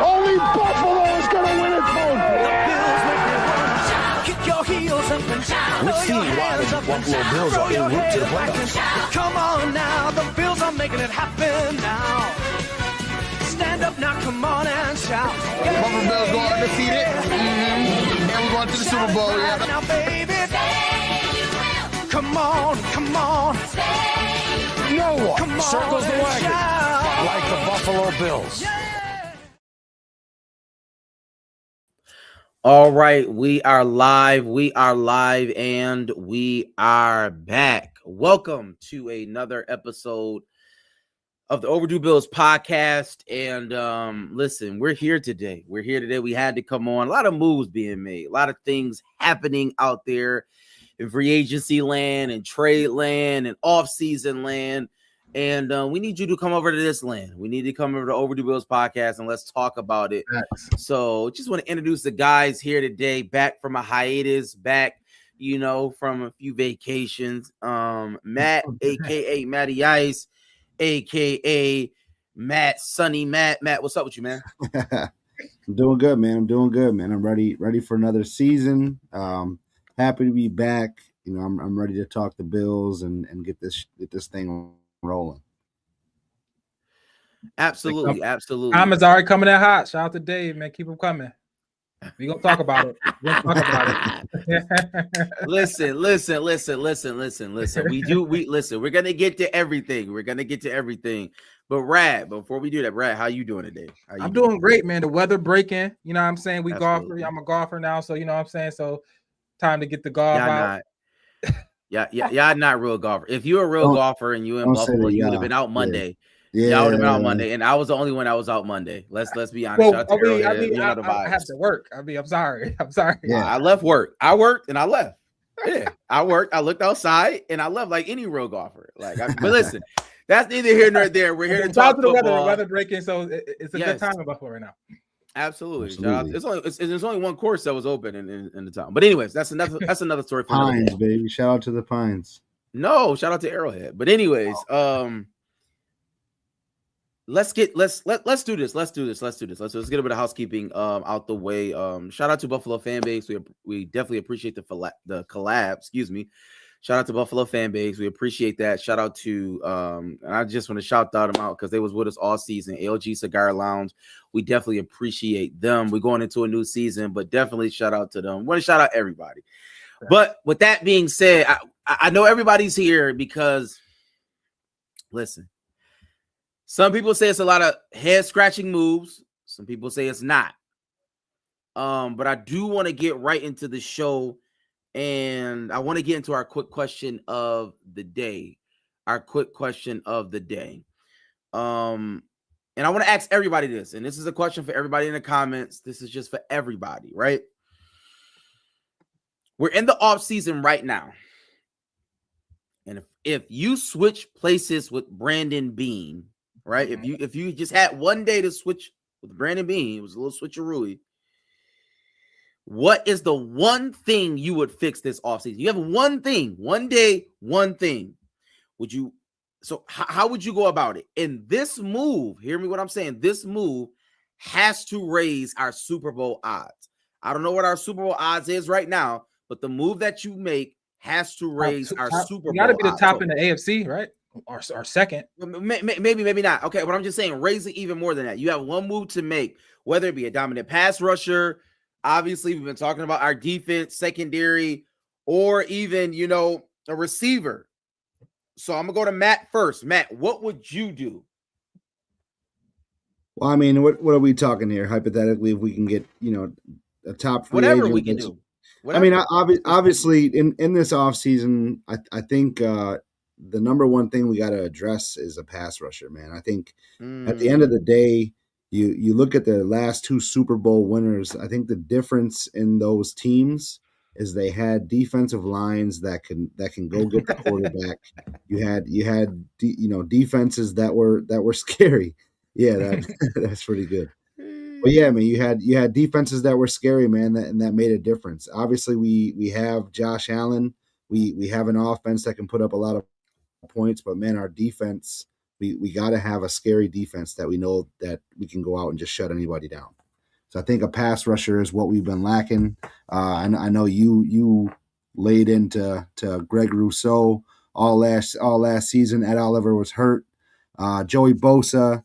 Only Buffalo is going to win it home. Kick your heels up and shout. We'll see why the Buffalo Bills are en route to the playoffs. Come on now, the Bills are making it happen now. Stand up now, come on and shout. Buffalo Bills go undefeated. And we're going to the Super Bowl. Yeah. Now, baby, come on, come on. No one Come on circles the and wagon shout. like the Buffalo Bills. All right, we are live, and we are back. Welcome to another episode of the Overdue Bills podcast. And listen, we're here today. We had to come on. A lot of moves being made, a lot of things happening out there in free agency land and trade land and off-season land. And we need you to come over to this land. We need to come over to Overdue Bills podcast and let's talk about it. Nice. So just want to introduce the guys here today, back from a hiatus, back, from a few vacations. Matt, aka Matty Ice, aka Matt, Sunny Matt. Matt, what's up with you, man? I'm doing good, man. I'm ready for another season. Happy to be back. I'm ready to talk the Bills and get this thing rolling. Absolutely. Time is already coming in hot. Shout out to Dave, man. Keep them coming. We're gonna talk about it. Listen. We're gonna get to everything. But Rad, before we do that, Rad, how you doing today? I'm doing great, man. The weather breaking. You know what I'm saying? We Absolutely. golfer. I'm a golfer now, so you know what I'm saying. So time to get the golf out. Y'all not real golfer. If you're a real golfer and you in Buffalo, you would have been out Monday. Yeah, I would have been out Monday, and I was the only one that was out Monday. Let's be honest. Well, I have to work. I'm sorry. Yeah, I left work. I worked and I left. Yeah, I worked. I looked outside and I left like any real golfer. But listen, that's neither here nor there. We're here to talk about the football. weather breaking, so it's a good time in Buffalo right now. Absolutely. There's only one course that was open in the town. But anyways, that's another story for Pines, baby. Shout out to the Pines. No, shout out to Arrowhead. But anyways, let's do this. Let's get a bit of housekeeping out the way. Shout out to Buffalo fan base. We definitely appreciate the collab. Excuse me. Shout out to Buffalo fan base. We appreciate that. Shout out to and I just want to shout them out because they was with us all season. ALG Cigar Lounge. We definitely appreciate them. We're going into a new season, but definitely shout out to them. I want to shout out everybody. Yeah. But with that being said, I know everybody's here because listen, some people say it's a lot of head scratching moves. Some people say it's not. But I do want to get right into the show. And I want to get into our quick question of the day. And I want to ask everybody this. And this is a question for everybody in the comments. This is just for everybody, right? We're in the off season right now. And if you switch places with Brandon Beane, right? If you just had one day to switch with Brandon Beane, it was a little switcheroo. What is the one thing you would fix this offseason? You have one thing, one day, one thing. How would you go about it? And this move, hear me what I'm saying, this move has to raise our Super Bowl odds. I don't know what our Super Bowl odds is right now, but the move that you make has to raise our Super Bowl odds. You got to be the top in the AFC, right? Or second. Maybe not. Okay, but I'm just saying raise it even more than that. You have one move to make, whether it be a dominant pass rusher. Obviously, we've been talking about our defense, secondary, or even, a receiver. So I'm going to go to Matt first. Matt, what would you do? Well, I mean, what are we talking here? Hypothetically, if we can get, a top free whatever agent, we can do. Whatever. I mean, obviously, in this offseason, I think the number one thing we got to address is a pass rusher, man. I think at the end of the day, You look at the last two Super Bowl winners. I think the difference in those teams is they had defensive lines that can go get the quarterback. You had defenses that were scary. Yeah, that's pretty good. But yeah, man, you had defenses that were scary, man, and that made a difference. Obviously, we have Josh Allen. We have an offense that can put up a lot of points, but man, our defense we got to have a scary defense that we know that we can go out and just shut anybody down. So I think a pass rusher is what we've been lacking. I know you laid into Greg Rousseau all last season. Ed Oliver was hurt. Joey Bosa,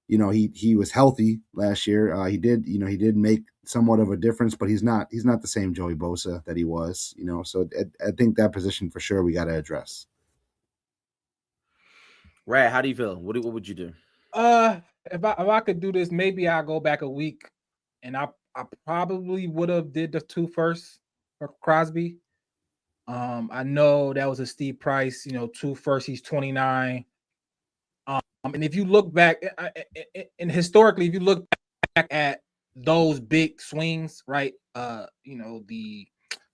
he was healthy last year. He did make somewhat of a difference, but he's not the same Joey Bosa that he was. So I think that position for sure we got to address. Rad, how do you feel? What would you do? If I could do this, maybe I'll go back a week, and I probably would have did the 2 first for Crosby. I know that was a steep price. 2 first, he's 29. And if you look back, and historically, if you look back at those big swings, right? The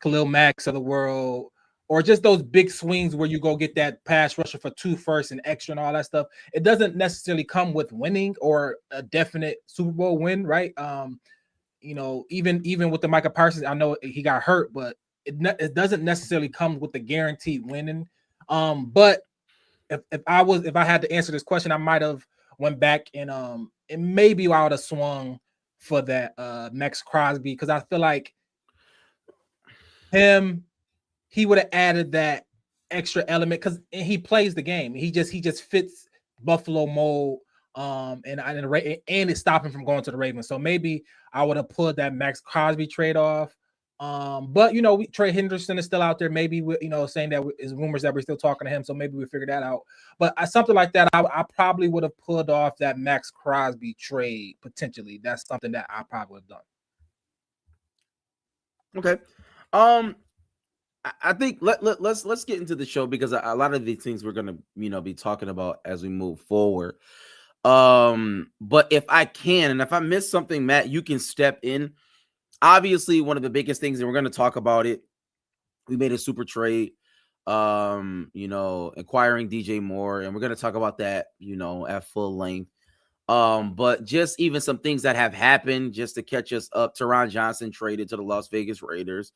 Khalil Macks of the world, or just those big swings where you go get that pass rusher for 2 first and extra and all that stuff. It doesn't necessarily come with winning or a definite Super Bowl win, right? Even with the Micah Parsons, I know he got hurt, but it doesn't necessarily come with the guaranteed winning. But if I had to answer this question, I might have went back and maybe I would have swung for that Max Crosby, because I feel like he would have added that extra element because he plays the game. He just fits Buffalo mold, and it's stopping from going to the Ravens. So maybe I would have pulled that Max Crosby trade off. But Trey Henderson is still out there. Maybe saying that is rumors that we're still talking to him. So maybe we figure that out. But something like that, I probably would have pulled off that Max Crosby trade potentially. That's something that I probably would have done. Okay. I think let's get into the show, because a lot of these things we're gonna be talking about as we move forward. But if I can, and if I miss something, Matt, you can step in. Obviously, one of the biggest things, and we're going to talk about it, we made a super trade, acquiring DJ Moore, and we're going to talk about that, at full length. But just even some things that have happened just to catch us up. Teron Johnson traded to the Las Vegas Raiders.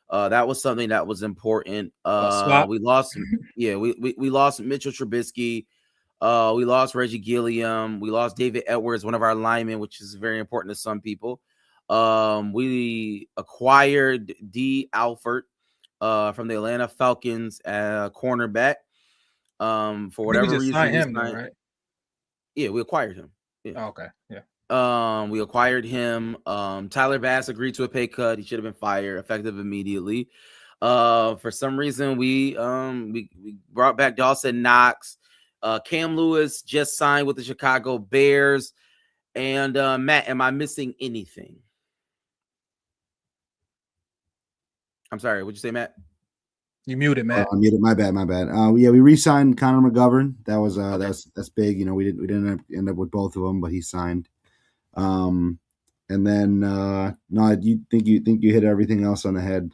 That was something that was important. We lost, we lost Mitchell Trubisky. We lost Reggie Gilliam. We lost David Edwards, one of our linemen, which is very important to some people. We acquired D. Alford from the Atlanta Falcons, cornerback. For whatever reason, signed him, though, right? Yeah, we acquired him. Yeah. Oh, okay, yeah. We acquired him. Tyler Bass agreed to a pay cut. He should have been fired, effective immediately. For some reason, we brought back Dawson Knox. Cam Lewis just signed with the Chicago Bears. And Matt, am I missing anything? I'm sorry. What'd you say, Matt? You muted, Matt. Muted. My bad. We re-signed Connor McGovern. That was that's big. We didn't end up with both of them, but he signed. And then no, you think you hit everything else on the head.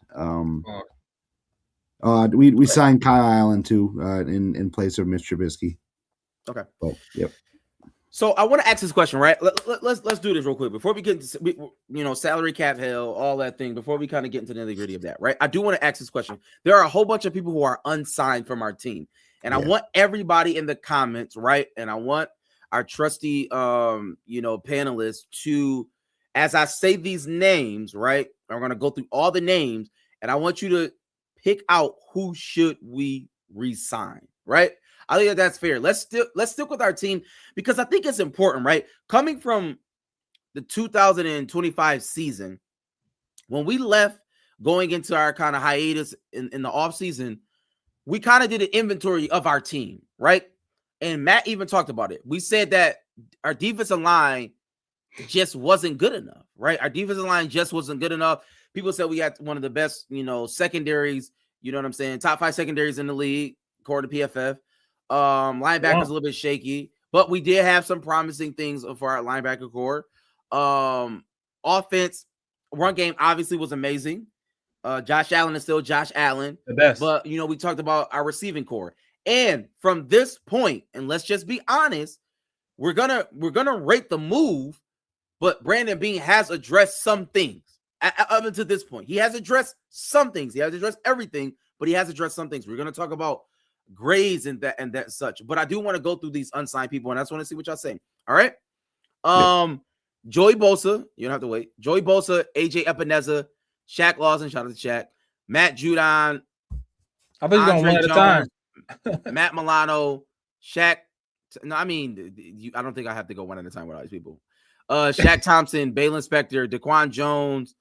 We signed Kyle Allen too, in place of Mitch Trubisky. Okay. But yep. So I want to ask this question, right? Let's do this real quick before we get into, salary cap hell, all that thing, before we kind of get into the nitty-gritty of that, right? I do want to ask this question. There are a whole bunch of people who are unsigned from our team, and I want everybody in the comments, right? And I want our trusty, panelists to, as I say these names, right? I'm going to go through all the names, and I want you to pick out who should we re-sign, right? I think that's fair. Let's stick with our team, because I think it's important, right? Coming from the 2025 season, when we left going into our kind of hiatus in the offseason, we kind of did an inventory of our team, right? And Matt even talked about it. We said that our defensive line just wasn't good enough, right? Our defensive line just wasn't good enough. People said we had one of the best, secondaries, you know what I'm saying? Top 5 secondaries in the league, according to PFF. Linebackers a little bit shaky, but we did have some promising things for our linebacker core. Offense, run game obviously was amazing. Josh Allen is still Josh Allen, the best. But we talked about our receiving core, and from this point, and let's just be honest, we're gonna rate the move. But Brandon Beane has addressed some things up until this point. He has addressed some things. He has addressed everything, but he has addressed some things. We're gonna talk about grades and that such. But I do want to go through these unsigned people, and I just want to see what y'all say. All right. Joey Bosa, you don't have to wait. Joey Bosa, AJ Epineza, Shaq Lawson, shout out to Shaq, Matt Judon. I think you're going one at a time. Matt Milano, Shaq. No, I mean, I don't think I have to go one at a time with all these people. Shaq Thompson, Balen Spector, Daquan Jones,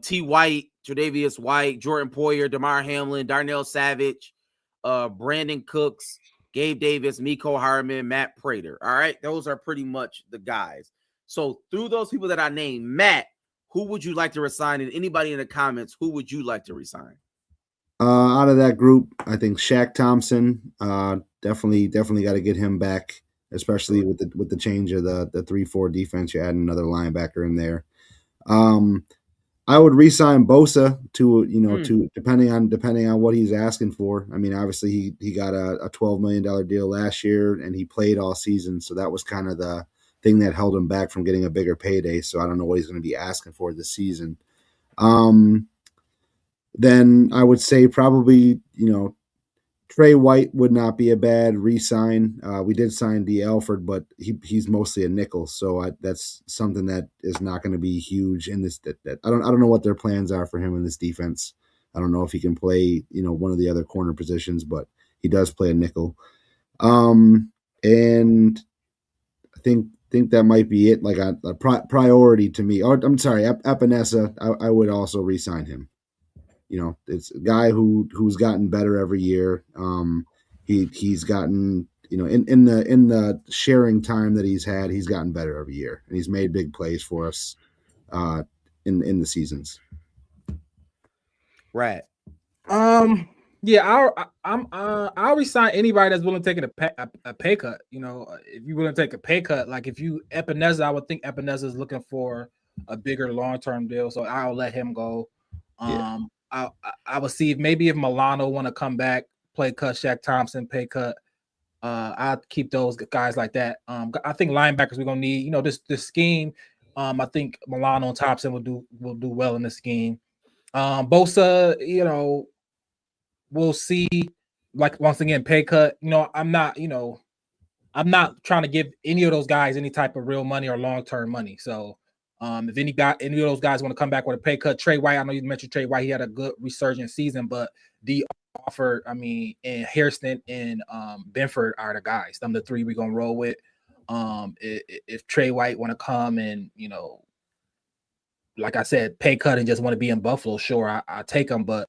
T. White, Tre'Davious White, Jordan Poyer, DeMar Hamlin, Darnell Savage, Brandon Cooks, Gabe Davis, Miko Harmon, Matt Prater. All right, those are pretty much the guys. So through those people that I named, Matt, who would you like to resign? And anybody in the comments, who would you like to resign? Out of that group, I think Shaq Thompson, definitely got to get him back, especially with the change of the 3-4 defense. You add another linebacker in there. I would re-sign Bosa to depending on what he's asking for. I mean, obviously he got a $12 million deal last year and he played all season, so that was kind of the thing that held him back from getting a bigger payday. So I don't know what he's going to be asking for this season. Then I would say probably, Trey White would not be a bad re-sign. We did sign D. Alford, but he's mostly a nickel, so that's something that is not going to be huge in this. That I don't know what their plans are for him in this defense. I don't know if he can play, one of the other corner positions, but he does play a nickel. And I think that might be it. Like a priority to me. Oh, I'm sorry, Epinesa. I would also re-sign him. It's a guy who's gotten better every year. He's gotten, in the sharing time that he's had, he's gotten better every year, and he's made big plays for us in the seasons. Right. Yeah, I'll resign anybody that's willing to take a pay cut. If you're willing to take a pay cut, like if you Epineza, I would think Epineza is looking for a bigger long-term deal, so I'll let him go. Yeah. I will see if Milano want to come back, play cut, Shaq Thompson, pay cut. I'll keep those guys like that. I think linebackers we're gonna need. This scheme. I think Milano and Thompson will do well in the scheme. Bosa, we'll see. Like once again, pay cut. I'm not trying to give any of those guys any type of real money or long-term money. So. If any of those guys want to come back with a pay cut, Trey White, I know you mentioned Trey White, he had a good resurgent season, but D Alford, and Hairston and Benford are the guys. Them the three we're gonna roll with. If Trey White want to come and like I said, pay cut and just want to be in Buffalo, sure, I take them. But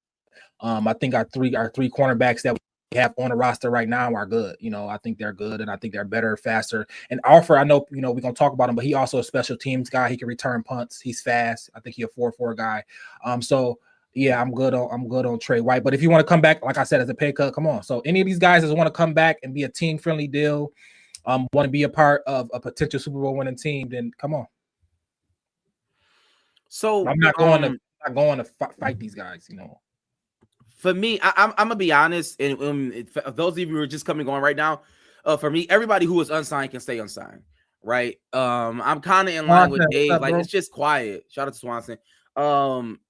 I think our three cornerbacks that we have on the roster right now are good. I think they're good, and I think they're better, faster. And Alford, I know, we're gonna talk about him, but he also a special teams guy. He can return punts. He's fast. I think he's a 4-4 guy. So yeah, I'm good on Trey White. But if you want to come back, like I said, as a pay cut, come on. So any of these guys that want to come back and be a team friendly deal, want to be a part of a potential Super Bowl winning team, then come on. So I'm not going to fight these guys, For me, I'm gonna be honest, and for those of you who are just coming on right now, for me, everybody who is unsigned can stay unsigned, right? I'm kind of in line with Dave. Like, it's just quiet. Shout out to Swanson.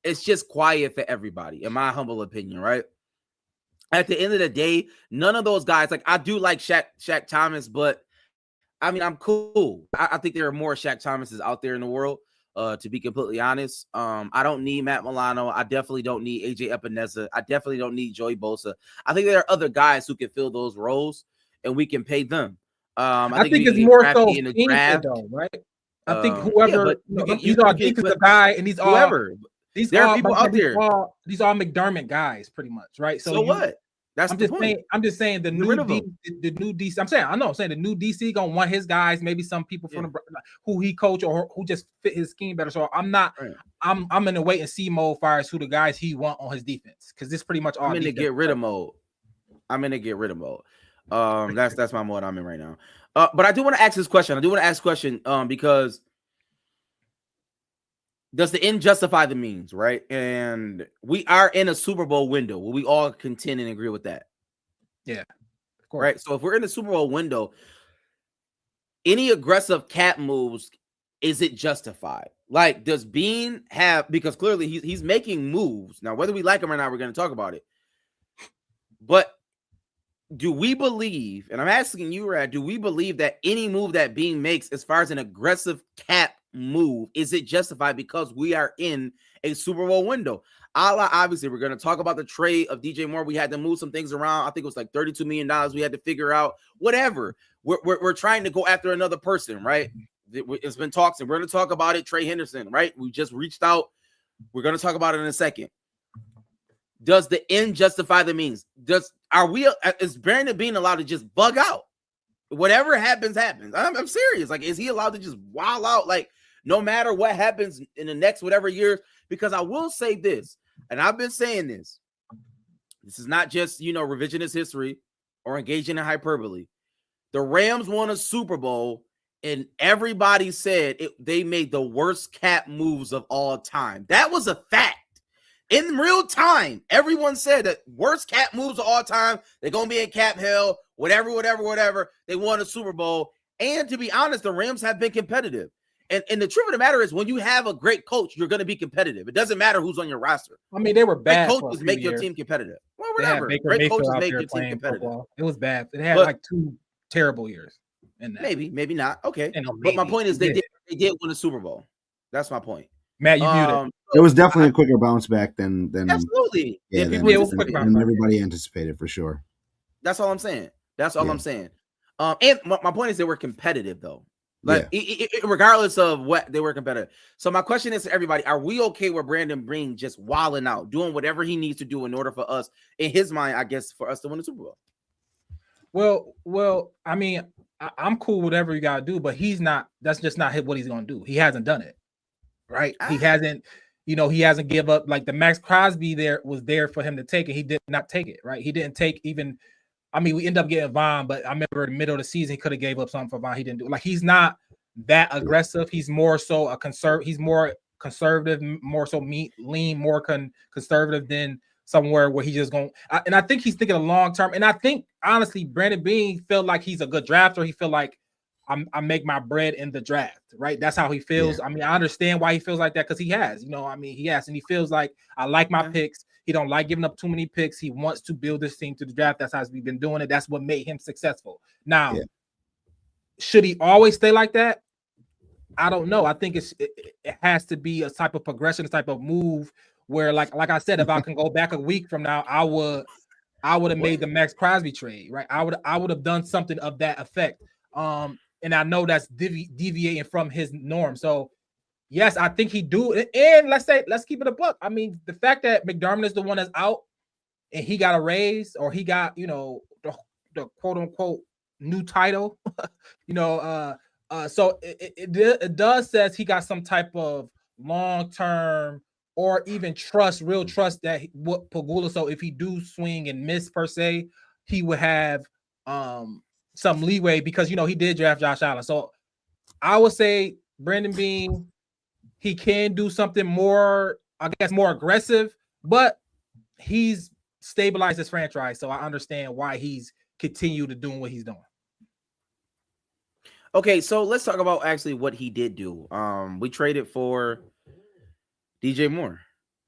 It's just quiet for everybody, in my humble opinion, right? At the end of the day, none of those guys, like I do like Shaq Thomas, but I mean, I'm cool. I think there are more Shaq Thomases out there in the world. To be completely honest, I don't need Matt Milano. I definitely don't need AJ Epineza. I definitely don't need Joey Bosa. I think there are other guys who can fill those roles, and we can pay them. I think it's more so in the draft, though, right? I think whoever these are defensive guy, and these whoever there are people out there. These are McDermott guys, pretty much, right? So what? That's the point. I'm just saying the new DC. I'm saying the new DC gonna want his guys. Maybe some people from who he coach or who just fit his scheme better. So I'm not. Right. I'm in a wait and see mode. Far as who the guys he want on his defense, because this pretty much all. I'm in the get rid of mode. That's my mode I'm in right now. But I do want to ask this question. Because does the end justify the means, right? And we are in a Super Bowl window. Will we all contend and agree with that? Yeah, of course. Right. So if we're in the Super Bowl window, any aggressive cap moves, is it justified? Like, does Bean have, because clearly he's making moves. Now, whether we like him or not, we're going to talk about it. But do we believe, and I'm asking you, Rad, do we believe that any move that Bean makes as far as an aggressive cap move, is it justified because we are in a Super Bowl window? Obviously, we're going to talk about the trade of DJ Moore. We had to move some things around. I think it was like $32 million. We had to figure out whatever. We're trying to go after another person, right? It's been talks, and we're going to talk about it. Trey Henderson, right? We just reached out. We're going to talk about it in a second. Does the end justify the means? Is Brandon Bean allowed to just bug out? Whatever happens, happens. I'm serious. Like, is he allowed to just wild out? Like, no matter what happens in the next whatever years? Because I will say this, and I've been saying this. This is not just, revisionist history or engaging in hyperbole. The Rams won a Super Bowl, and everybody said they made the worst cap moves of all time. That was a fact. In real time, everyone said that worst cap moves of all time. They're going to be in cap hell, whatever. They won a Super Bowl. And to be honest, the Rams have been competitive. And the truth of the matter is, when you have a great coach, you're going to be competitive. It doesn't matter who's on your roster. I mean, they were bad. Great coaches make your team competitive. Well, whatever. Great coaches make your team competitive. Football. It was bad. It had like 2 terrible years. In that. Maybe not. Okay. But my point is, they did win a Super Bowl. That's my point. Matt, you muted. It was definitely a quicker bounce back than absolutely. Than everybody anticipated, for sure. That's all I'm saying. I'm saying. And my point is, they were competitive though. Like, regardless of what, they were competitive. So my question is to everybody: are we okay with Brandon Bean just wilding out, doing whatever he needs to do in order for us, in his mind, I guess, for us to win the Super Bowl? Well, I mean, I'm cool with whatever you gotta do, but he's not. That's just not what he's gonna do. He hasn't done it, right? He hasn't. He hasn't give up. Like the Max Crosby was there for him to take it. He did not take it, right? He didn't take even. I mean, we end up getting Vaughn, but I remember in the middle of the season, he could have gave up something for Vaughn. He didn't do it. Like, he's not that aggressive. He's more so he's more conservative, more so lean, more conservative than somewhere where he just going. And I think he's thinking a long term. And I think, honestly, Brandon Bean felt like he's a good drafter. He feel like I make my bread in the draft, right? That's how he feels. Yeah. I mean, I understand why he feels like that, because he has, he has. And he feels like, I like my picks. He don't like giving up too many picks. He wants to build this team to the draft. That's how he's been doing it. That's what made him successful. Now, should he always stay like that? I don't know. I think it has to be a type of progression, a type of move where, like I said, if I can go back a week from now, I would have made the Max Crosby trade, right? I would have done something of that effect. And I know that's deviating from his norm. So yes, I think he do. And let's keep it a buck. I mean, the fact that McDermott is the one that's out and he got a raise, or he got, the quote unquote new title, so it does says he got some type of long-term or even real trust that what Pagula. So if he do swing and miss per se, he would have some leeway, because he did draft Josh Allen. So I would say Brandon Bean, he can do something more, I guess, more aggressive, but he's stabilized his franchise. So I understand why he's continued to doing what he's doing. Okay, so let's talk about actually what he did do. We traded for DJ Moore,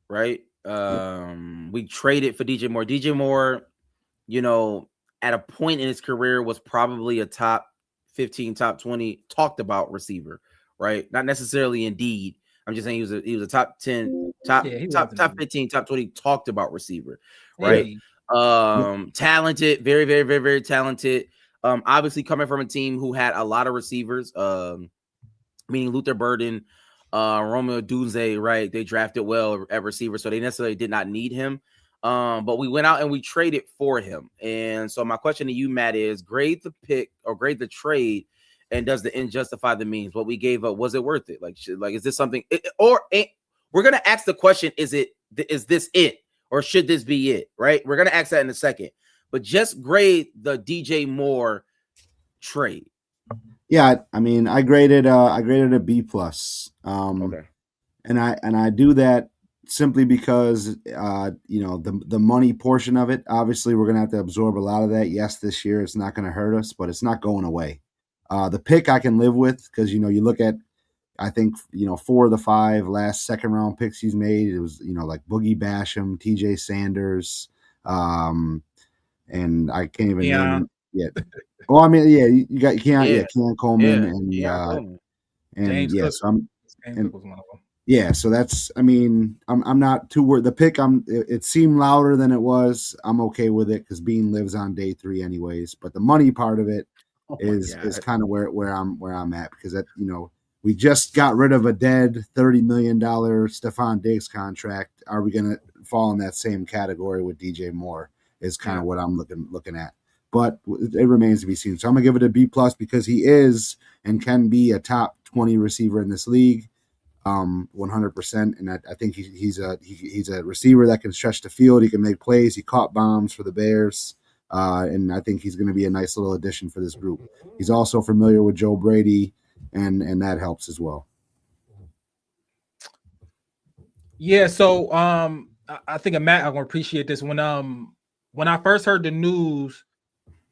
right? We traded for DJ Moore. DJ Moore, at a point in his career was probably a top 15, top 20 talked about receiver, right? Not necessarily indeed. I'm just saying he was a top 10, top 15, top 20 talked about receiver, right? Talented, very, very, very, very talented. Obviously coming from a team who had a lot of receivers, meaning Luther Burden, Romeo Dunze, right? They drafted well at receiver, so they necessarily did not need him. But we went out and we traded for him. And so my question to you, Matt, is grade the pick or grade the trade, and does the end justify the means? What we gave up, was it worth it? Like is this something, we're going to ask the question, is this it, or should this be it? Right? We're going to ask that in a second, but just grade the DJ Moore trade. Yeah. I mean, I graded a B+. Okay. And I do that simply because, the money portion of it, obviously we're going to have to absorb a lot of that. Yes, this year it's not going to hurt us, but it's not going away. The pick I can live with, because, you look at, I think, 4 of the 5 last second round picks he's made, it was, like Boogie Basham, TJ Sanders, and and I can't even name Yeah. him yet. Well, I mean, yeah, you got Keon Coleman Coleman. and James yeah, Cook. so I'm James and- Cook was one of them. yeah, so that's, I mean, I'm not too worried. The pick, it seemed louder than it was. I'm okay with it because Bean lives on day 3 anyways. But the money part of it is kind of where I'm at, because that, you know, we just got rid of a dead $30 million Stephon Diggs contract. Are we going to fall in that same category with DJ Moore? Is kind of what I'm looking at. But it remains to be seen. So I'm gonna give it a B+ because he is and can be a top 20 receiver in this league. 100%, and I think he's a receiver that can stretch the field. He can make plays. He caught bombs for the Bears, and I think he's going to be a nice little addition for this group. He's also familiar with Joe Brady, and that helps as well. Yeah, so I think Matt, I'm gonna appreciate this. When I first heard the news,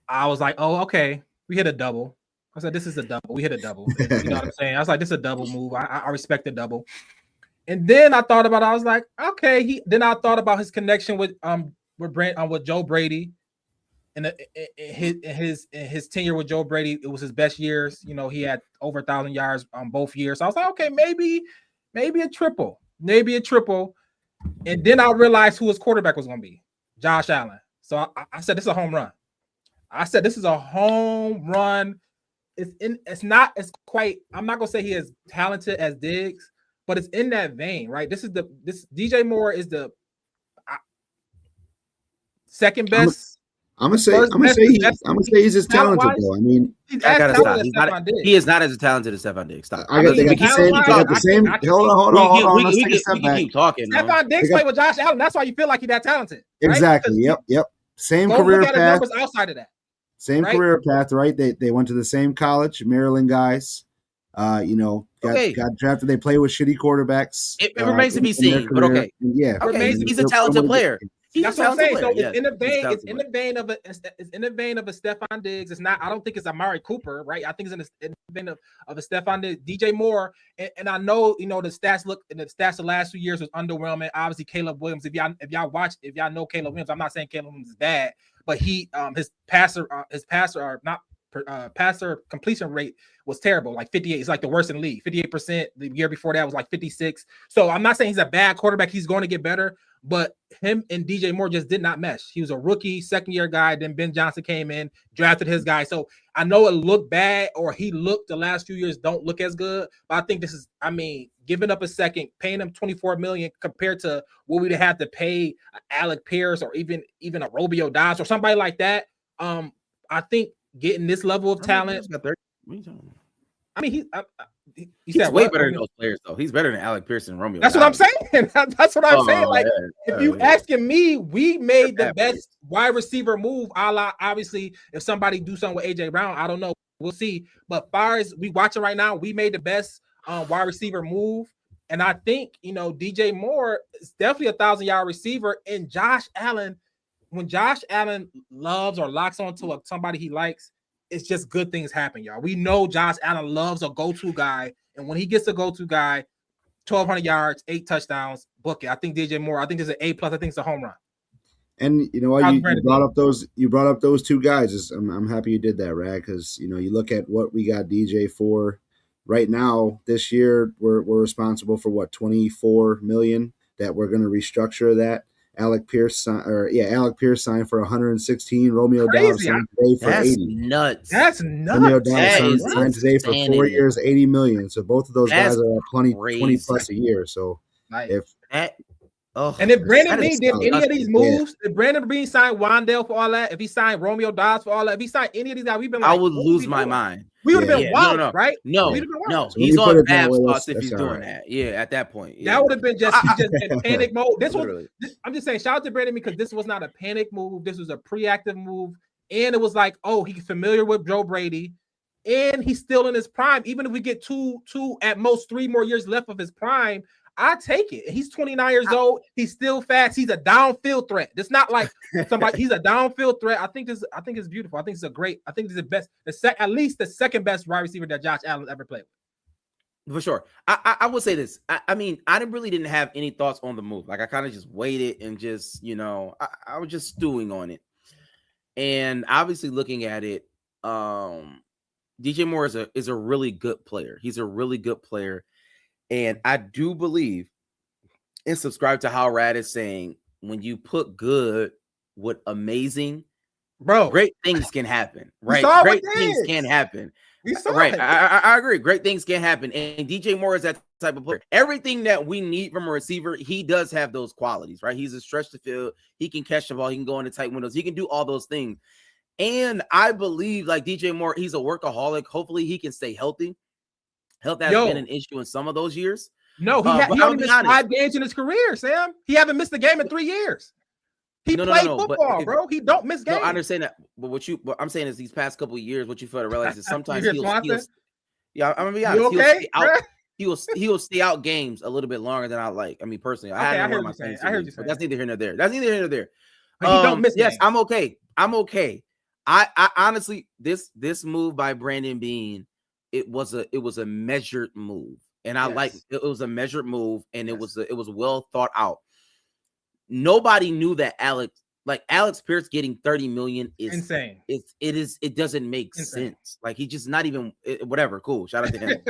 I was like, oh, okay, we hit a double. I said, this is a double. We hit a double. And you know what I'm saying? I was like, this is a double move. I respect the double. And then I thought about it. I was like, okay. Then I thought about his connection with Joe Brady, and his tenure with Joe Brady. It was his best years. You know, he had over 1,000 yards on both years. So I was like, okay, maybe a triple. And then I realized who his quarterback was going to be, Josh Allen. So I said, this is a home run. It's quite, I'm not gonna say he is talented as Diggs, but it's in that vein, right? This DJ Moore is the second best. I'm gonna say he's as talented though. I mean, I gotta stop. He is not as talented as Stephon Diggs. Stop. I got the same. Hold on. We can keep talking. Stephon Diggs played with Josh Allen. That's why you feel like he's that talented. Right? Exactly. Yep. Same career path. Numbers outside of that. Same career path, right? They went to the same college, Maryland guys. Got drafted. They play with shitty quarterbacks. It remains to be seen, but okay. Yeah, he's a talented player. That's what I'm saying. So it's in the vein of a Stephon Diggs. It's not. I don't think it's Amari Cooper, right? I think it's in the vein of a Stephon Diggs, DJ Moore, and I know the stats the last 2 years was underwhelming. Obviously, Caleb Williams. If y'all know Caleb Williams, I'm not saying Caleb Williams is bad, but his passer completion rate was terrible, like 58. It's like the worst in the league. 58%. The year before that was like 56. So I'm not saying he's a bad quarterback. He's going to get better, but him and DJ Moore just did not mesh. He was a rookie, second-year guy. Then Ben Johnson came in, drafted his guy. So I know it looked bad, or he looked the last few years don't look as good. But I think this is, giving up a second, paying him $24 million compared to what we'd have to pay Alec Pierce or even a Romeo Dobbs or somebody like that. I think getting this level of talent. He's way better than those players, though. He's better than Alec Pierce and Romeo. That's what I'm saying. That's what I'm saying. Like, if you asking me, we made the best wide receiver move. Obviously, if somebody do something with AJ Brown, I don't know. We'll see. But far as we watching right now, we made the best wide receiver move. And I think, DJ Moore is definitely 1,000-yard receiver. And Josh Allen, when Josh Allen loves or locks onto somebody he likes, it's just good things happen, y'all. We know Josh Allen loves a go-to guy, and when he gets a go-to guy, 1,200 yards, 8 touchdowns, book it. I think DJ Moore, I think it's an A+. I think it's a home run. And you know what? You brought up those two guys. I'm happy you did that, Rag, because you look at what we got DJ for right now. This year, we're responsible for what, $24 million that we're going to restructure that. Alec Pierce signed for 116. Romeo Dobbs signed today for 80. That's nuts. Romeo Dobbs signed today for 4 years, $80 million. So both of those guys are at 20 plus a year. So if Brandon Beane did any of these moves, if Brandon Beane signed Wandale for all that, if he signed Romeo Dobbs for all that, if he signed any of these guys, we've been like, I would lose my mind. We would have been wild, right? No. So he's on Babs thoughts if he's doing that. Yeah, at that point. Yeah. That would have been he's just in panic mode. I'm just saying, shout out to Brandon because this was not a panic move. This was a preactive move. And it was like, he's familiar with Joe Brady. And he's still in his prime. Even if we get two, at most 3 more years left of his prime, I take it. He's 29 years old. He's still fast. He's a downfield threat. It's not like somebody. He's a downfield threat. I think it's beautiful. I think it's I think it's the best. At least the second best wide receiver that Josh Allen ever played with. For sure. I would say this. I really didn't have any thoughts on the move. Like I kind of just waited and just I was just stewing on it. And obviously looking at it, DJ Moore is a really good player. He's a really good player. And I do believe and subscribe to how Rad is saying, when you put good with amazing, bro, great things can happen, right? saw Great what things it is. can happen. We saw Right. it. I agree. Great things can happen. And DJ Moore is that type of player. Everything that we need from a receiver, he does have those qualities, right? He's a stretch the field. He can catch the ball. He can go into tight windows. He can do all those things. And I believe, like DJ Moore, he's a workaholic. Hopefully he can stay healthy. Health has been an issue in some of those years. No, he only missed 5 games in his career, Sam. He haven't missed a game in 3 years. He played football, bro. He don't miss games. No, I understand that. But what I'm saying is these past couple of years, what you fail to realize is sometimes I'm gonna be honest. He'll stay out games a little bit longer than I like. I mean, personally, I heard you saying. But that's neither here nor there. That's neither here nor there. But he don't miss games. I'm okay. I honestly, this move by Brandon Beane, it was a measured move. And I like it was a measured move, and it was well thought out. Nobody knew that Alex Pierce getting 30 million is insane. It doesn't make sense. Like, he just not even whatever. Cool. Shout out to him.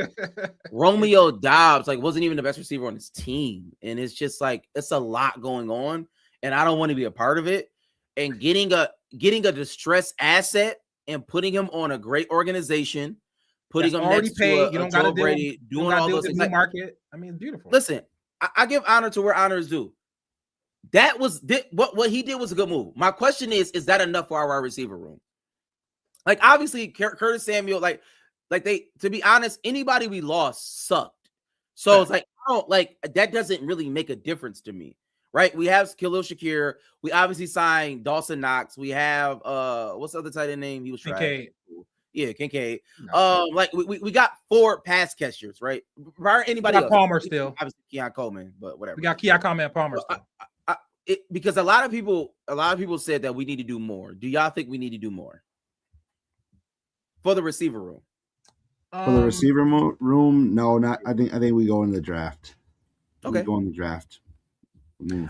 Romeo Dobbs wasn't even the best receiver on his team, and it's just it's a lot going on, and I don't want to be a part of it. And getting a distressed asset and putting him on a great organization. Putting them already next paid. To You don't got to Brady, doing all those things. Market. I mean, it's beautiful. Listen, I give honor to where honor is due. That was what he did was a good move. My question is that enough for our wide receiver room? Obviously, Curtis Samuel, to be honest, anybody we lost sucked. So it's that doesn't really make a difference to me, right? We have Khalil Shakir. We obviously signed Dawson Knox. We have what's the other tight end name? He was trash. Yeah, Kincaid. No. We got 4 pass catchers, right? Prior anybody else. Palmer still. Obviously Keon Coleman, but whatever. We got Keon Coleman and Palmer still. Because a lot of people said that we need to do more. Do y'all think we need to do more for the receiver room? For the receiver room, no, not. I think we go in the draft. Okay, we go in the draft.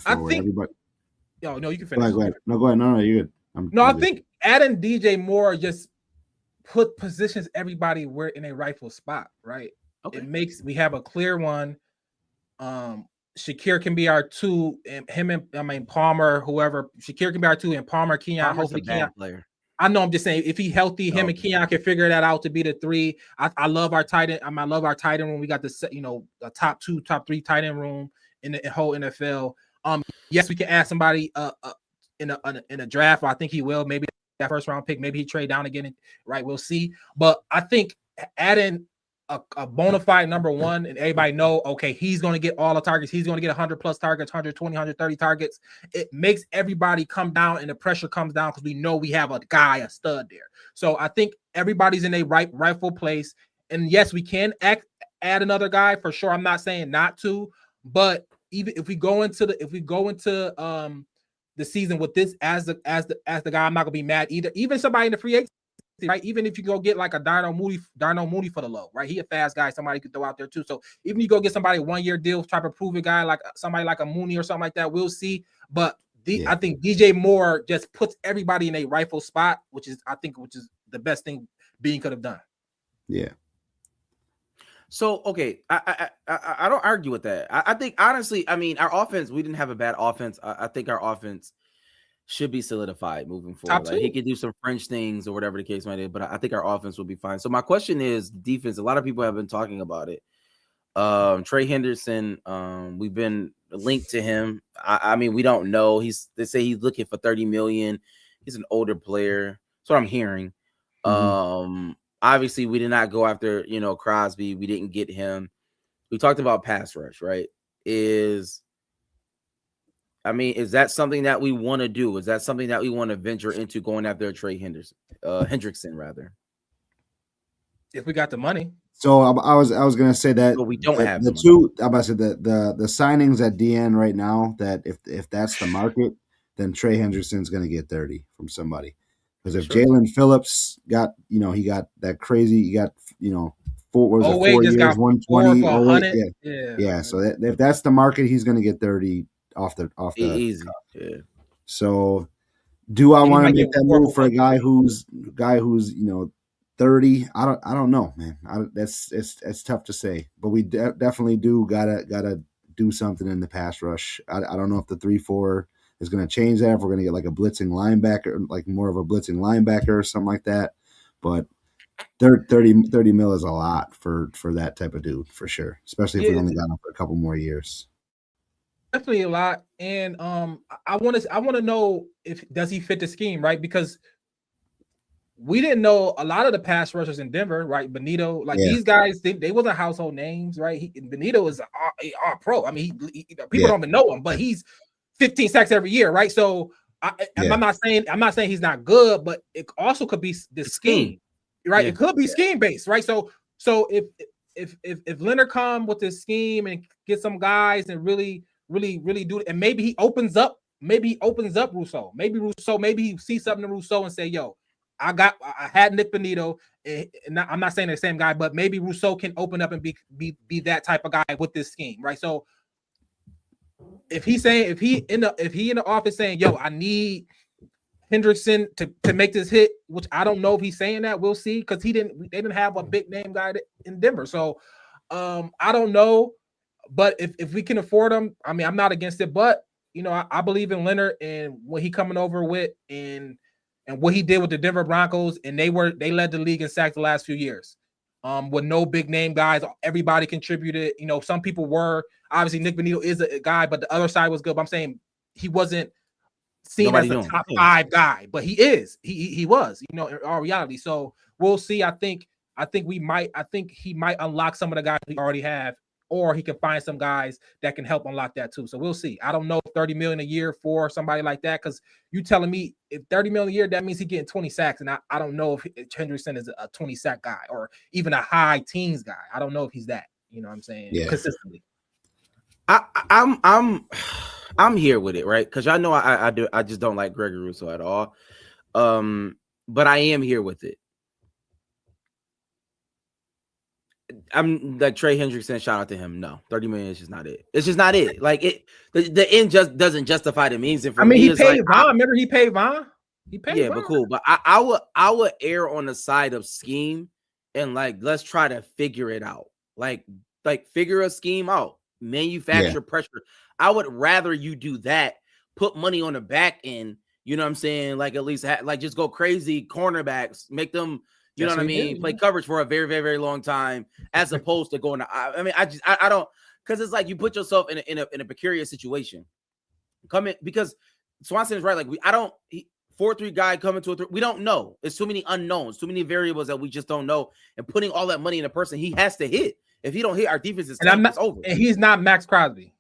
I think. Everybody. Yo, no, you can finish. Go ahead. No, go ahead. No, you're good. I think adding DJ Moore just positions everybody in a rightful spot, right? Okay. It makes we have a clear one. Shakir can be our 2, and Palmer, whoever. Shakir can be our 2, and Palmer, Keon. Hopefully, Keon. Player. I know. I'm just saying, if he healthy, him and Keon can figure that out to be the 3. I love our tight end. I love our tight end room. We got the top 2, top 3 tight end room in the whole NFL. Yes, we can add somebody in a draft. I think he will. Maybe that first round pick. Maybe he trade down again. Right, we'll see. But I think adding a bona fide number 1, and everybody know, okay, he's going to get all the targets. He's going to get 100 plus targets, 120, 130 targets. It makes everybody come down, and the pressure comes down because we know we have a stud there. So I think everybody's in a rightful place. And yes, we can add another guy for sure. I'm not saying not to, but even if we go into the season with this as the guy, I'm not gonna be mad either. Even somebody in the free agency, right? Even if you go get like a Darnell Mooney for the low, right? He a fast guy, somebody could throw out there too. So even you go get somebody 1-year deal, try to prove a guy like somebody like a Mooney or something like that, we'll see. But I think DJ Moore just puts everybody in a rightful spot, which is the best thing Beane could have done. Yeah. So, okay, I don't argue with that. I think, honestly, I mean, our offense, we didn't have a bad offense. I think our offense should be solidified moving forward. Like, he could do some French things or whatever the case might be, but I think our offense will be fine. So my question is defense. A lot of people have been talking about it. Trey Henderson, we've been linked to him. I mean, we don't know. They say he's looking for 30 million. He's an older player. That's what I'm hearing. Mm-hmm. Obviously, we did not go after, Crosby. We didn't get him. We talked about pass rush, right? Is that something that we want to do? Is that something that we want to venture into going after Trey Hendrickson, rather? If we got the money. So I was going to say that but we don't have the two. I'm about to say the signings at DN right now. That if that's the market, then Trey Hendrickson's going to get 30 from somebody. Because if Jalen Phillips got, he got that crazy, he got, 4 years, 120. Yeah. So if that's the market, he's going to get 30 off the easy. Yeah. So Do I He want to might make get that more move for a one. guy who's 30? I don't know, man. It's tough to say, but we definitely gotta do something in the pass rush. I don't know if the 3-4 is going to change that. If we're going to get like a blitzing linebacker, like more of a blitzing linebacker or something like that. But 30 mil is a lot for that type of dude for sure, especially if we only got him for a couple more years. Definitely a lot, and I want to know if does he fit the scheme, right? Because we didn't know a lot of the pass rushers in Denver, right? Benito, like these guys, they wasn't household names, right? Benito is a pro. I mean, people don't even know him, but he's 15 sacks every year, right? So I'm not saying he's not good, but it also could be the scheme, right? It could be scheme based, right? So if Leonard come with this scheme and get some guys and really do it, and maybe he opens up Rousseau. Maybe he sees something in Rousseau and say, yo, I had Nick Benito, and I'm not saying the same guy, but maybe Rousseau can open up and be that type of guy with this scheme, right? So if he in the office saying, yo, I need Hendrickson to make this hit, which I don't know if he's saying that, we'll see, because they didn't have a big name guy in Denver. So I don't know, but if we can afford him, I mean, I'm not against it, but I believe in Leonard and what he coming over with and what he did with the Denver Broncos, and they led the league in sacks the last few years. With no big name guys, everybody contributed. Some people were, obviously Nick Benito is a guy, but the other side was good. But I'm saying he wasn't seen as a top 5 guy, but he is. He was, in all reality. So we'll see. I think he might unlock some of the guys we already have, or he can find some guys that can help unlock that too. So we'll see. I don't know if $30 million a year for somebody like that, because you telling me if $30 million a year, that means he's getting 20 sacks. And I don't know if Hendrickson is a 20 sack guy or even a high teens guy. I don't know if he's that, you know what I'm saying? Yeah. Consistently. I'm here with it, right? Because y'all know I just don't like Gregory Rousseau at all. But I am here with it. I'm like Trey Hendrickson, shout out to him. No, 30 million is just not it. It's just not it. Like the end just doesn't justify the means. And for me, he paid Vaughn. Remember he paid Vaughn? He paid Vaughn. But cool. But I would err on the side of scheme and let's try to figure it out. Like figure a scheme out. Manufacture pressure. I would rather you do that, put money on the back end, you know what I'm saying? Like at least just go crazy cornerbacks, make them, you know what I mean, play coverage for a very, very, very long time, as opposed to going to, I don't, because it's like you put yourself in a precarious situation. Because Swanson is right. Like 4-3 guy coming to a 3. We don't know. It's too many unknowns, too many variables that we just don't know. And putting all that money in a person, he has to hit. If he don't hit, our defense is over. And he's not Max Crosby.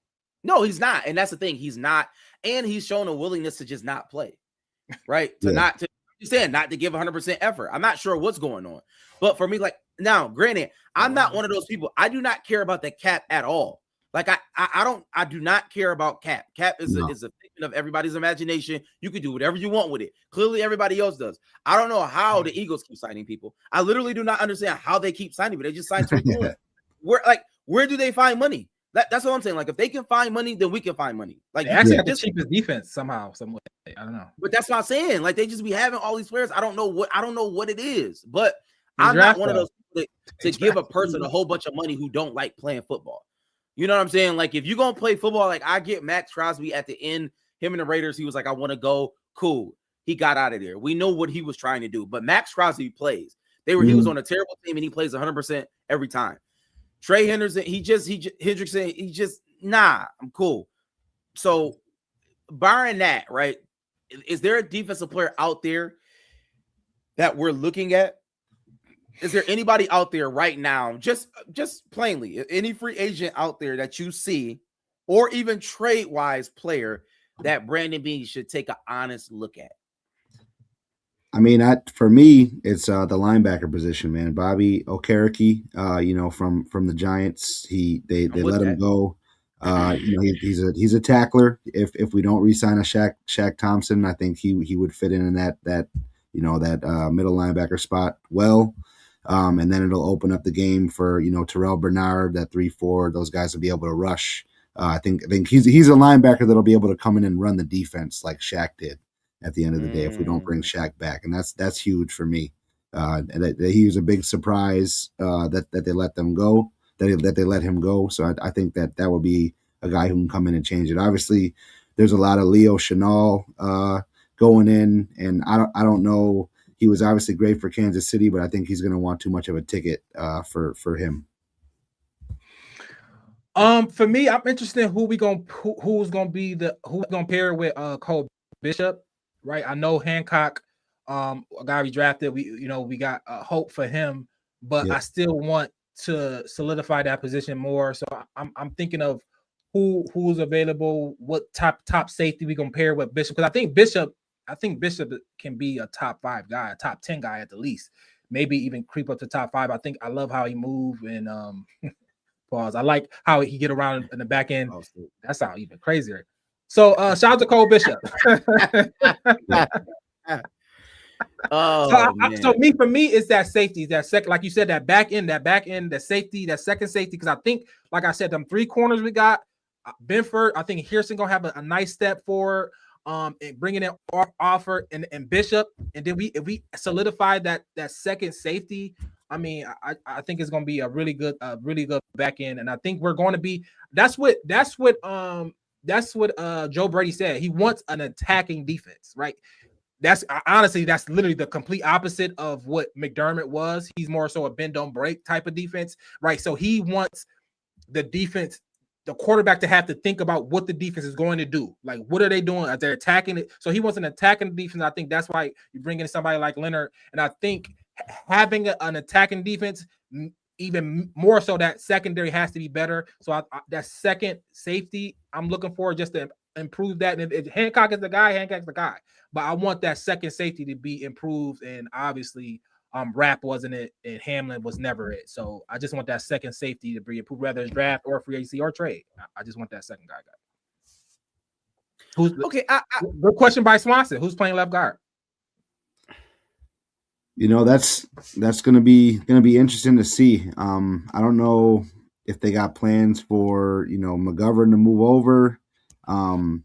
No, he's not. And that's the thing. He's not. And he's shown a willingness to just not play. Right? Not to give 100% effort. I'm not sure what's going on. But for me, now, granted, I'm not one of those people. I do not care about the cap at all. Like I do not care about cap. Cap is a figment of everybody's imagination. You can do whatever you want with it. Clearly, everybody else does. I don't know how the Eagles keep signing people. I literally do not understand how they keep signing, but they just sign to where do they find money? That's what I'm saying. Like if they can find money, then we can find money. Like they actually have the cheapest defense somehow, some way. I don't know. But that's what I'm saying. Like they just be having all these players. I don't know what it is. But I'm not one of those people to give a person a whole bunch of money who don't like playing football. You know what I'm saying? Like if you're gonna play football, like I get Max Crosby at the end, him and the Raiders, he was like, I want to go. Cool. He got out of there. We know what he was trying to do. But Max Crosby plays. He was on a terrible team and he plays 100% every time. Trey Henderson, Hendrickson, I'm cool. So, barring that, right? Is there a defensive player out there that we're looking at? Is there anybody out there right now, just plainly, any free agent out there that you see, or even trade-wise player that Brandon Beane should take an honest look at? I mean, for me, it's the linebacker position, man. Bobby Okereke, from the Giants, they let him go. He's a tackler. If we don't re-sign a Shaq Thompson, I think he would fit in that middle linebacker spot well. And then it'll open up the game for Terrell Bernard, that 3-4. Those guys will be able to rush. I think he's a linebacker that'll be able to come in and run the defense like Shaq did. at the end of the day if we don't bring Shaq back, and that's huge for me. And that he was a big surprise that they let them go, that they let him go. So I think that would be a guy who can come in and change it. Obviously, there's a lot of Leo Chenal going in, and I don't know. He was obviously great for Kansas City, but I think he's going to want too much of a ticket for him. For me, I'm interested in who's gonna pair with Cole Bishop, right? I know Hancock, a guy we drafted. We got hope for him, but I still want to solidify that position more. So I'm thinking of who's available, what top safety we gonna pair with Bishop, because I think Bishop can be a top 5 guy, a top 10 guy at the least, maybe even creep up to top 5. I love how he move and pause. I like how he get around in the back end. That sounds even crazier. So shout out to Cole Bishop. So for me, it's that safety, that second, like you said, that back end, that safety, that second safety. Because I think, like I said, them 3 corners we got, Benford, I think Hearson gonna have a nice step forward. And bringing in Offer and Bishop, and then if we solidify that second safety, I mean, I think it's going to be a really good back end, and I think we're going to be. That's what Joe Brady said. He wants an attacking defense, right? That's literally the complete opposite of what McDermott was. He's more so a bend don't break type of defense, right? So he wants the defense, the quarterback, to have to think about what the defense is going to do. Like, what are they doing? Are they attacking it? So he wants an attacking defense. I think that's why you bring in somebody like Leonard, and I think having an attacking defense, even more so, that secondary has to be better. So that second safety, I'm looking for just to improve that. And if Hancock is the guy, Hancock's the guy. But I want that second safety to be improved. And obviously, Rapp wasn't it, and Hamlin was never it. So I just want that second safety to be improved, whether it's draft or free agency or trade. I just want that second guy. Good question by Swanson. Who's playing left guard? That's gonna be interesting to see. I don't know if they got plans for McGovern to move over. That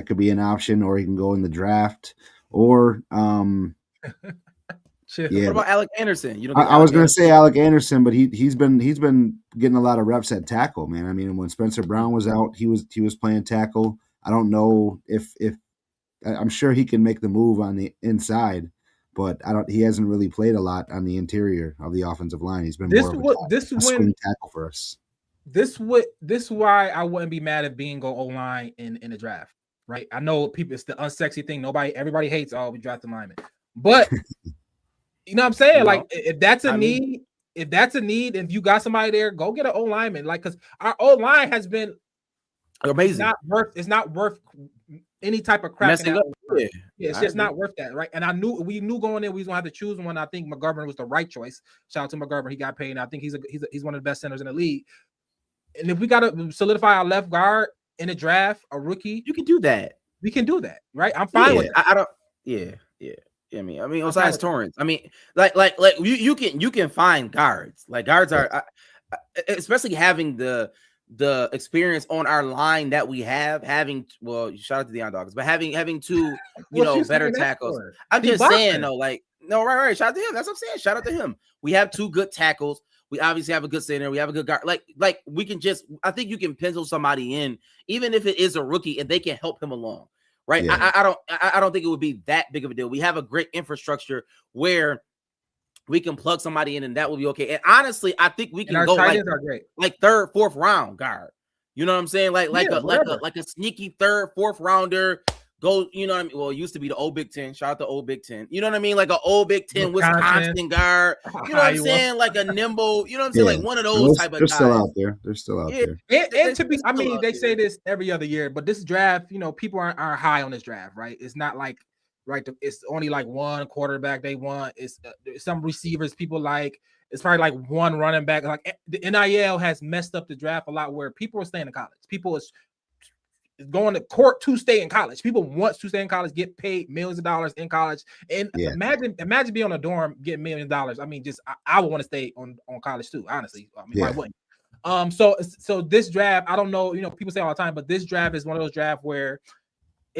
could be an option, or he can go in the draft, or What about Alec Anderson? I was going to say Alec Anderson, but he's been getting a lot of reps at tackle, man. I mean, when Spencer Brown was out, he was playing tackle. I don't know if I'm sure he can make the move on the inside, but he hasn't really played a lot on the interior of the offensive line. He's been more of a swing tackle for us. This is why I wouldn't be mad if Bean go O-line in the draft, right? I know people, it's the unsexy thing. Everybody hates, we drafted linemen, but you know what I'm saying? Like, if that's a need, and you got somebody there, go get an O lineman. Like, because our O line has been amazing. It's not worth any type of crap. It's just not worth that, right? And we knew going in we was gonna have to choose one. I think McGovern was the right choice. Shout out to McGovern, he got paid. And I think he's one of the best centers in the league. And if we gotta solidify our left guard in the draft, a rookie, you can do that. We can do that, right? I'm fine with it. I don't. Yeah. I mean, besides Torrance, I mean, like you can find guards. Like, guards are, especially having the experience on our line that we have. Shout out to the Dogs, but having two, better tackles. I'm just saying, though, like, no, right. Shout out to him. That's what I'm saying. Shout out to him. We have 2 good tackles. We obviously have a good center. We have a good guard. Like we can I think you can pencil somebody in, even if it is a rookie, and they can help him along. Right. Yeah. I don't think it would be that big of a deal. We have a great infrastructure where we can plug somebody in and that will be okay. And honestly, I think we can go like 3rd, 4th round guard. You know what I'm saying? Like a sneaky 3rd, 4th rounder. Go, you know what I mean? Well, it used to be the old Big Ten. Shout out to old Big Ten. You know what I mean? Like an old Big Ten Wisconsin guard. You know what I'm saying? Like a nimble, you know what I'm saying? Like one of those type of guys. They're still out there. They're still out there. And to be, I mean, they say this every other year, but this draft, people aren't high on this draft, right? It's not like, right, it's only like one quarterback they want. It's some receivers people like. It's probably like one running back. Like, the NIL has messed up the draft a lot, where people are staying in college. People is going to court to stay in college. People want to stay in college, get paid millions of dollars in college. And imagine being on a dorm getting millions of dollars. I mean, I would want to stay on college too, honestly. I mean, why wouldn't? So this draft, I don't know, people say all the time, but this draft is one of those drafts where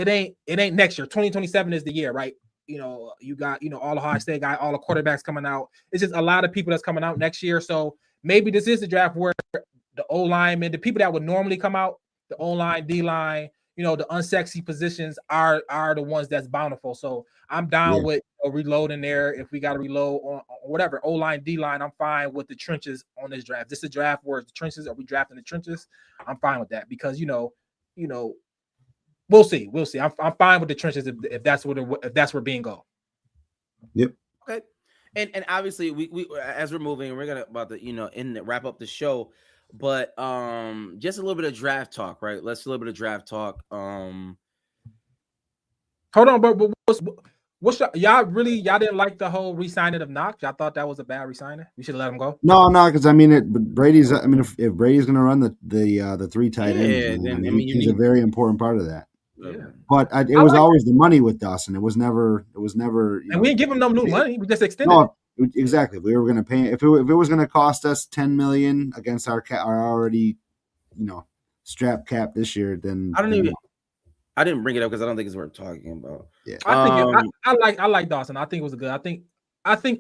it ain't next year. 2027 is the year, right? You got all the Ohio State guys, all the quarterbacks coming out. It's just a lot of people that's coming out next year. So maybe this is the draft where the O linemen, the people that would normally come out, the O line, D line, the unsexy positions are the ones that's bountiful. So I'm down with reloading there. If we got to reload on whatever O line, D line, I'm fine with the trenches on this draft. This is a draft where the trenches are we drafting the trenches. I'm fine with that because we'll see. I'm fine with the trenches if that's where being go. Yep. Okay. And obviously we as we're moving, we're gonna wrap up the show. But just a little bit of draft talk, right? Let's do a little bit of draft talk. Hold on, but what's y'all didn't like the whole re-signing of Knox? Y'all thought that was a bad re-signing? We should have let him go. No, because Brady's. If Brady's going to run the 3 tight ends, he's a very important part of that. Yeah. But it was always the money with Dawson. It was never. And we didn't give him no new money. We just extended. No, exactly. We were going to pay if it was going to cost us $10 million against our already, strap cap this year. Then I didn't bring it up because I don't think it's worth talking about. Yeah, I like Dawson. I think it was good. I think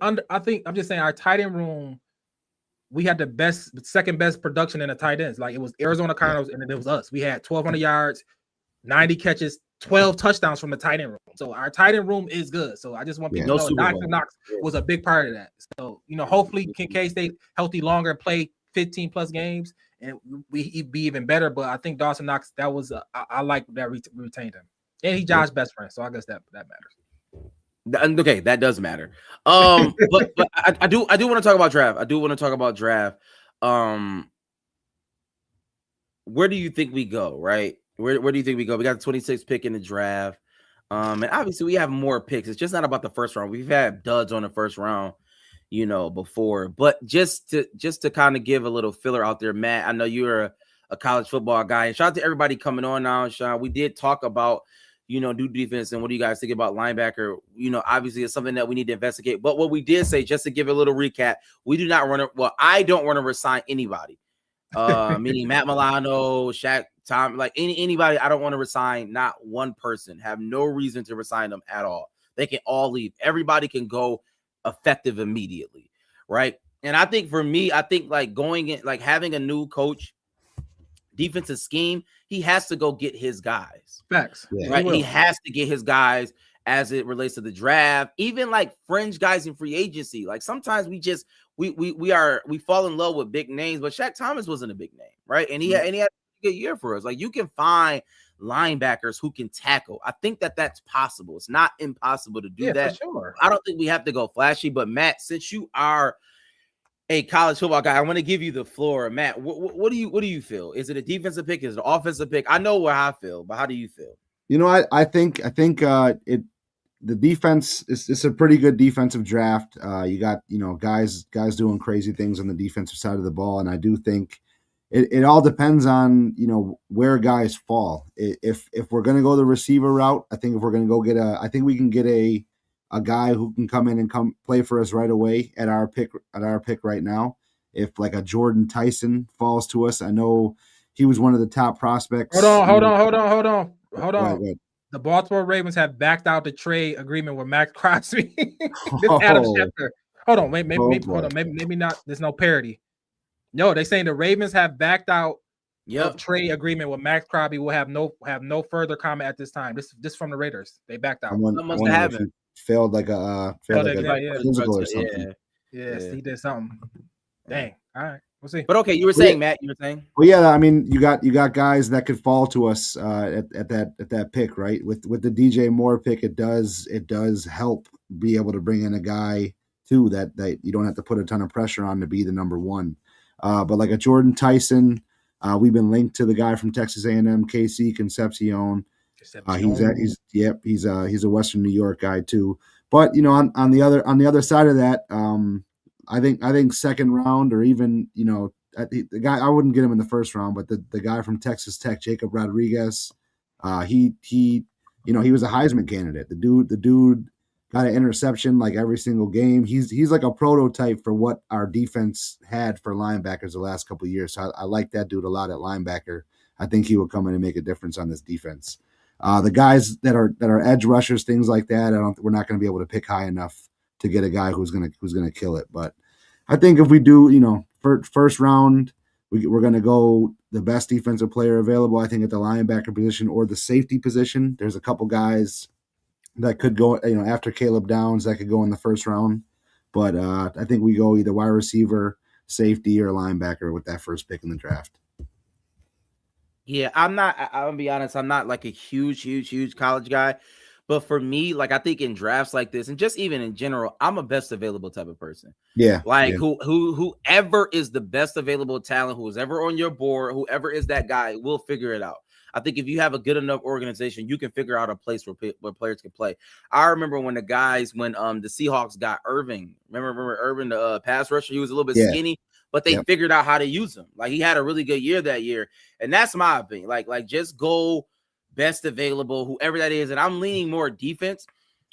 I'm just saying our tight end room. We had the second best production in the tight ends. Like it was Arizona Cardinals and it was us. We had 1,200 yards, 90 catches, 12 touchdowns from the tight end room. So our tight end room is good. So I just want people to know Dr. Knox was a big part of that. So, hopefully Kincaid stay healthy longer and play 15 plus games and we be even better. But I think Dawson Knox, that was I like that we retained him. And he's Josh's best friend. So I guess that matters. Okay, that does matter. But I do want to talk about draft. Where do you think we go, right? Where do you think we go? We got the 26th pick in the draft. And obviously we have more picks. It's just not about the first round. We've had duds on the first round, before. But just to kind of give a little filler out there, Matt, I know you're a college football guy. And shout out to everybody coming on now, Sean. We did talk about, new defense and what do you guys think about linebacker? Obviously it's something that we need to investigate. But what we did say, just to give a little recap, we do not I don't want to resign anybody. Meaning Matt Milano, Shaq, Tom, like anybody. I don't want to resign not one person. Have no reason to resign them at all. They can all leave. Everybody can go effective immediately, right? And I think for me, like going in, like having a new coach, defensive scheme, he has to go get his guys. Facts. Right? He has to get his guys as it relates to the draft, even like fringe guys in free agency. Like sometimes we fall in love with big names, but Shaq Thomas wasn't a big name, right? And he had a good year for us. Like you can find linebackers who can tackle. I think that's possible. It's not impossible to do that. For sure. I don't think we have to go flashy, but Matt, since you are a college football guy, I want to give you the floor. Matt, what do you feel? Is it a defensive pick? Is it an offensive pick? I know where I feel, but how do you feel? I think the defense is a pretty good defensive draft. You got guys doing crazy things on the defensive side of the ball, and I do think it all depends on where guys fall. If we're gonna go the receiver route, I think if we're gonna go I think we can get a guy who can come in and come play for us right away at our pick right now. If like a Jordan Tyson falls to us, I know he was one of the top prospects. Hold on. Right. The Baltimore Ravens have backed out the trade agreement with Max Crosby. Adam Schefter. Hold on, maybe not. There's no parity. No, they're saying the Ravens have backed out of trade agreement with Max Crosby. Will have no further comment at this time. This from the Raiders. They backed out. Must have happened. Failed like a physical or something. Yeah, he did something. Dang. All right. We'll see. But okay, you were saying, Matt, you were saying? Well, yeah, I mean, you got guys that could fall to us at that pick, right? With the DJ Moore pick, it does help be able to bring in a guy too that you don't have to put a ton of pressure on to be the number one. But like a Jordan Tyson, we've been linked to the guy from Texas A&M, KC Concepcion. He's a Western New York guy too. But on the other side of that, I think second round or even the guy, I wouldn't get him in the first round, but the guy from Texas Tech, Jacob Rodriguez, he was a Heisman candidate. The dude got an interception like every single game. He's like a prototype for what our defense had for linebackers the last couple of years. So I like that dude a lot at linebacker. I think he will come in and make a difference on this defense. The guys that are edge rushers, things like that, we're not going to be able to pick high enough to get a guy who's gonna kill it. But I think if we do, first round, we're going to go the best defensive player available. I think at the linebacker position or the safety position, there's a couple guys that could go, after Caleb Downs that could go in the first round. But I think we go either wide receiver, safety, or linebacker with that first pick in the draft. Yeah, I'm gonna be honest, I'm not like a huge college guy. But for me, like I think in drafts like this, and just even in general, I'm a best available type of person. Yeah. Like whoever is the best available talent, who's ever on your board, whoever is that guy, will figure it out. I think if you have a good enough organization, you can figure out a place where players can play. I remember when the Seahawks got Irving. Remember Irving, the pass rusher? He was a little bit skinny, but they figured out how to use him. Like he had a really good year that year, and that's my opinion. Like just go best available, whoever that is. And I'm leaning more defense.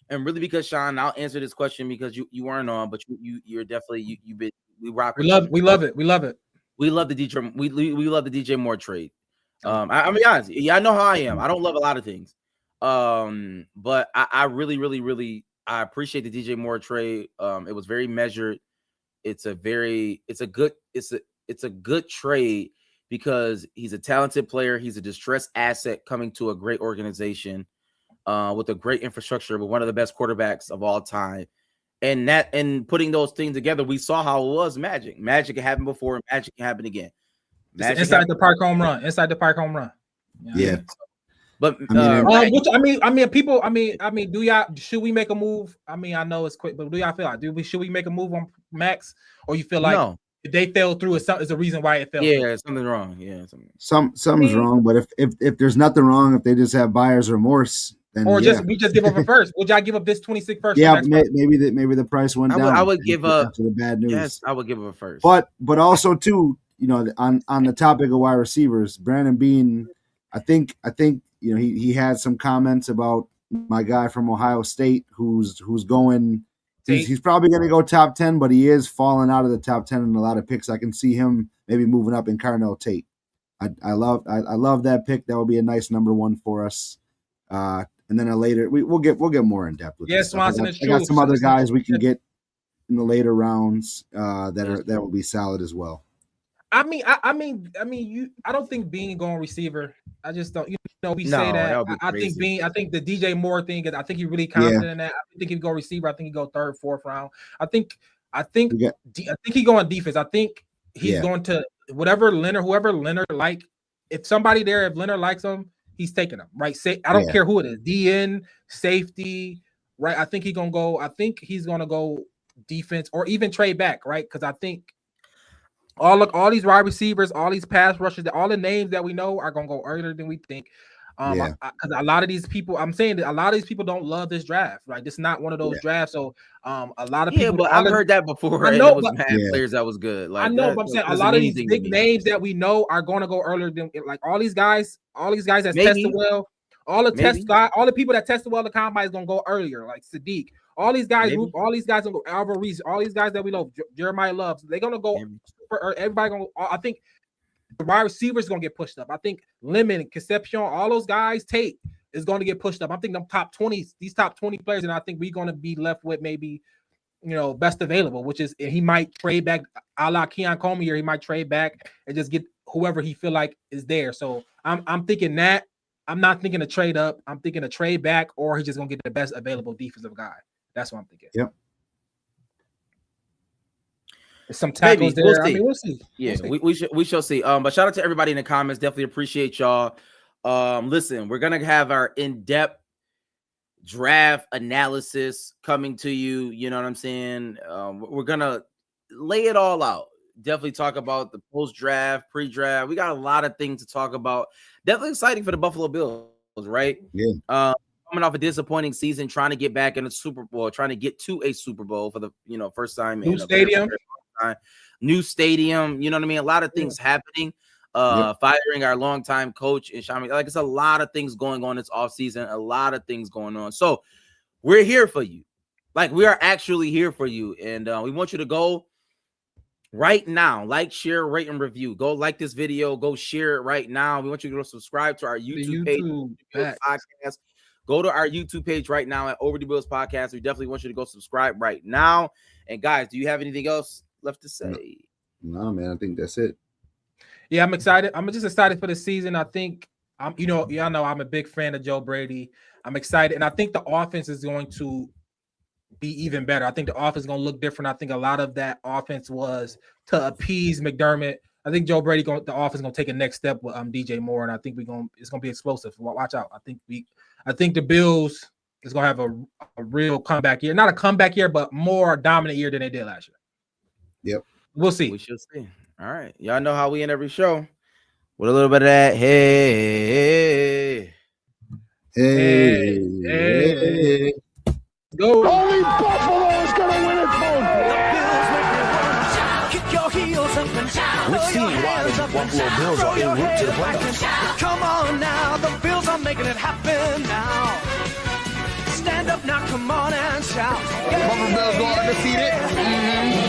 And really because Sean, I'll answer this question because you weren't on, but you're definitely we rock. We love it. We love it. We love the DJ. We love the DJ Moore trade. I'm be honest. Yeah, I know how I am. I don't love a lot of things. But I really I appreciate the DJ Moore trade. It was very measured. It's a good trade because he's a talented player. He's a distressed asset coming to a great organization with a great infrastructure, but one of the best quarterbacks of all time. And putting those things together, we saw how it was Magic. Magic happened before, Magic can happen again. Inside the park home run. Yeah. But people. Do y'all? Should we make a move? I mean, I know it's quick, but do y'all feel like should we make a move on Max, or you feel like if they fell through, is a reason why it fell? Yeah, something's wrong. Yeah, something's wrong. But if there's nothing wrong, if they just have buyer's remorse, then we just give up a first. Would y'all give up this 26 first? Yeah, maybe the price went down. I would give up after the bad news. Yes, I would give up a first. But also too, on the topic of wide receivers, Brandon Beane, I think he had some comments about my guy from Ohio State who's going. He's probably going to go top 10, but he is falling out of the top 10 in a lot of picks. I can see him maybe moving up in Carnell Tate. I love that pick. That would be a nice number one for us. And then later we'll get more in depth with this. Swanson, I got some other guys we can get in the later rounds that will be solid as well. I don't think Beane going receiver. I just don't. Say that. I think Beane. I think the DJ Moore thing. I think he's really confident in that. I think he'd go receiver. I think he'd go third, fourth round. I think he go on defense. I think he's going to whoever Leonard like. If Leonard likes him, he's taking him. Right. I don't care who it is. DN, safety. Right. I think he's gonna go defense or even trade back. Right. Because I think. All these wide receivers, all these pass rushers, all the names that we know are gonna go earlier than we think. Because a lot of these people, I'm saying that a lot of these people don't love this draft. Right, this is not one of those drafts. So, a lot of people. Yeah, but I've heard that before. I know, but players that was good. Like I know, but I'm saying a lot of these big names that we know are going to go earlier than like all these guys that tested well. All the people that tested well the combine is gonna go earlier, like Sadiq. All these guys, gonna go. Alvaro Reese, all these guys that we know, Jeremiah Loves, they're gonna go. Everybody gonna. I think the wide receivers gonna get pushed up. I think Lemon, Concepcion, all those guys, Tate is going to get pushed up. I think these top 20 players, and I think we're gonna be left with maybe, best available, which is he might trade back a la Keon Coleman, or he might trade back and just get whoever he feel like is there. So I'm thinking that. I'm not thinking a trade up. I'm thinking a trade back, or he's just gonna get the best available defensive guy. That's what I'm thinking. Yep. There's some tackles there. We'll see. I mean, we'll see. Yeah, we shall see. But shout out to everybody in the comments. Definitely appreciate y'all. Listen, we're gonna have our in-depth draft analysis coming to you. You know what I'm saying? We're gonna lay it all out. Definitely talk about the post-draft, pre-draft. We got a lot of things to talk about. Definitely exciting for the Buffalo Bills, right? Yeah. Coming off a disappointing season, trying to get back in the Super Bowl, trying to get to a Super Bowl for the first time. New stadium. New stadium. You know what I mean? A lot of things happening. Firing our longtime coach and Shami. Like, it's a lot of things going on this offseason. A lot of things going on. So we're here for you. Like, we are actually here for you. And we want you to go right now. Like, share, rate, and review. Go like this video. Go share it right now. We want you to go subscribe to our YouTube page. Podcast. Go to our YouTube page right now at Overdue Bills Podcast. We definitely want you to go subscribe right now. And guys, do you have anything else left to say? No, man. I think that's it. Yeah, I'm excited. I'm just excited for the season. I think y'all know I'm a big fan of Joe Brady. I'm excited, and I think the offense is going to be even better. I think the offense is going to look different. I think a lot of that offense was to appease McDermott. I think Joe Brady the offense is going to take a next step with DJ Moore, and I think it's going to be explosive. Watch out. I think the Bills is going to have a real comeback year. Not a comeback year, but more dominant year than they did last year. Yep. We'll see. We shall see. All right. Y'all know how we end every show with a little bit of that. Hey. Go. Only Buffalo is going to win it, folks. Kick your heels up and down. Let's see why the Buffalo Bills are en route to the playoffs. Come on now, the Bills are making it happen now. Stand up now, come on and shout. Buffalo Bills go undefeated.